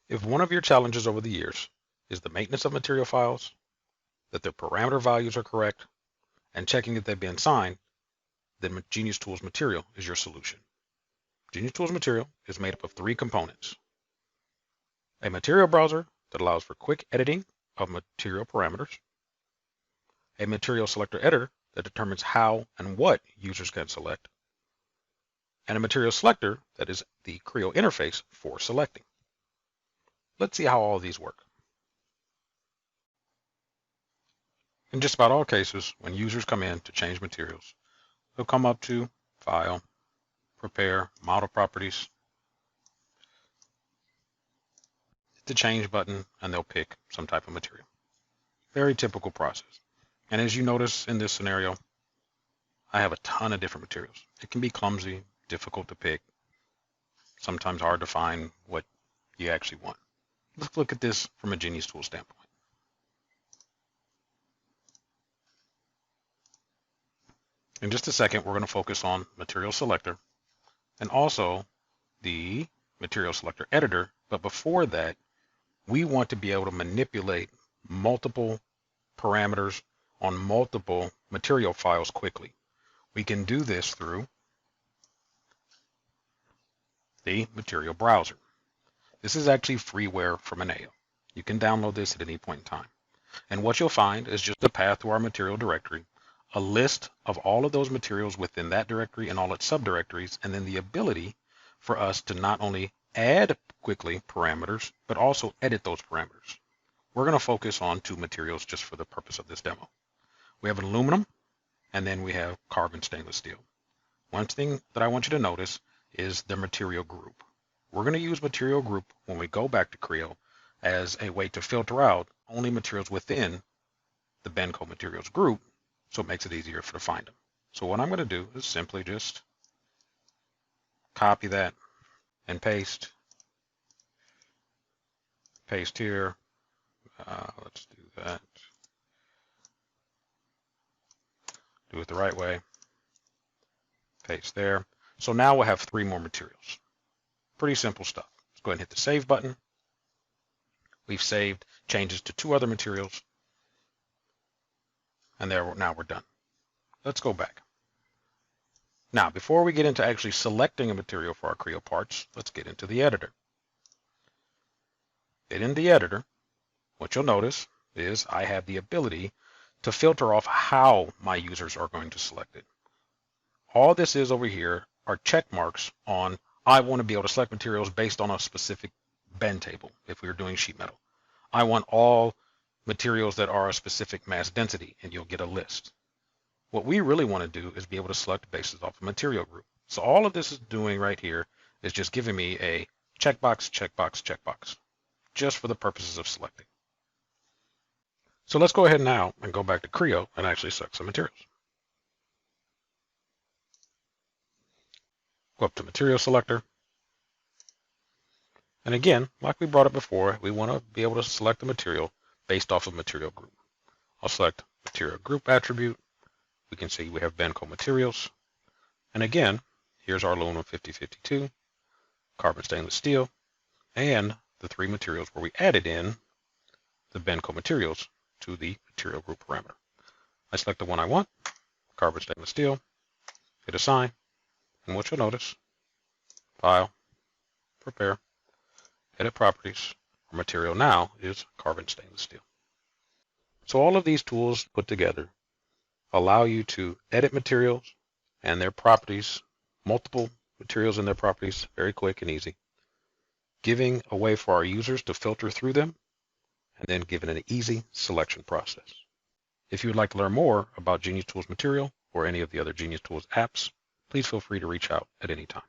If one of your challenges over the years is the maintenance of material files, that their parameter values are correct, and checking if they've been signed, then Genius Tools Material is your solution. Genius Tools Material is made up of 3 components. A material browser that allows for quick editing of material parameters, a material selector editor that determines how and what users can select, and a material selector that is the Creo interface for selecting. Let's see how all of these work. In just about all cases, when users come in to change materials, they'll come up to File, Prepare, Model Properties, hit the Change button, and they'll pick some type of material. Very typical process. And as you notice in this scenario, I have a ton of different materials. It can be clumsy, difficult to pick, sometimes hard to find what you actually want. Let's look at this from a Genius Tool standpoint. In just a second, we're going to focus on Material Selector and also the Material Selector Editor. But before that, we want to be able to manipulate multiple parameters on multiple material files quickly. We can do this through the Material Browser. This is actually freeware from Creo. You can download this at any point in time. And what you'll find is just a path to our material directory, a list of all of those materials within that directory and all its subdirectories, and then the ability for us to not only add quickly parameters, but also edit those parameters. We're going to focus on 2 materials just for the purpose of this demo. We have aluminum, and then we have carbon stainless steel. One thing that I want you to notice is the material group. We're going to use material group when we go back to Creo as a way to filter out only materials within the Benco materials group, so it makes it easier to find them. So what I'm going to do is simply just copy that and paste here. Let's do that. Do it the right way. Paste there. So now we'll have 3 more materials. Pretty simple stuff. Let's go ahead and hit the Save button. We've saved changes to 2 other materials. And now we're done. Let's go back. Now, before we get into actually selecting a material for our Creo parts, let's get into the editor. In the editor, what you'll notice is I have the ability to filter off how my users are going to select it. All this is over here are check marks on I want to be able to select materials based on a specific bend table if we were doing sheet metal. I want all materials that are a specific mass density, and you'll get a list. What we really want to do is be able to select bases off a material group. So all of this is doing right here is just giving me a checkbox, checkbox, checkbox, just for the purposes of selecting. So let's go ahead now and go back to Creo and actually select some materials. Go up to Material Selector. And again, like we brought up before, we want to be able to select the material based off of material group. I'll select Material Group attribute. We can see we have Benco materials. And again, here's our aluminum 5052, carbon stainless steel, and the 3 materials where we added in the Benco materials to the material group parameter. I select the one I want, carbon stainless steel, hit Assign, and what you'll notice, File, Prepare, Edit Properties, our material now is carbon stainless steel. So all of these tools put together allow you to edit materials and their properties, multiple materials and their properties, very quick and easy, giving a way for our users to filter through them, and then giving an easy selection process. If you would like to learn more about Genius Tools Material or any of the other Genius Tools apps, please feel free to reach out at any time.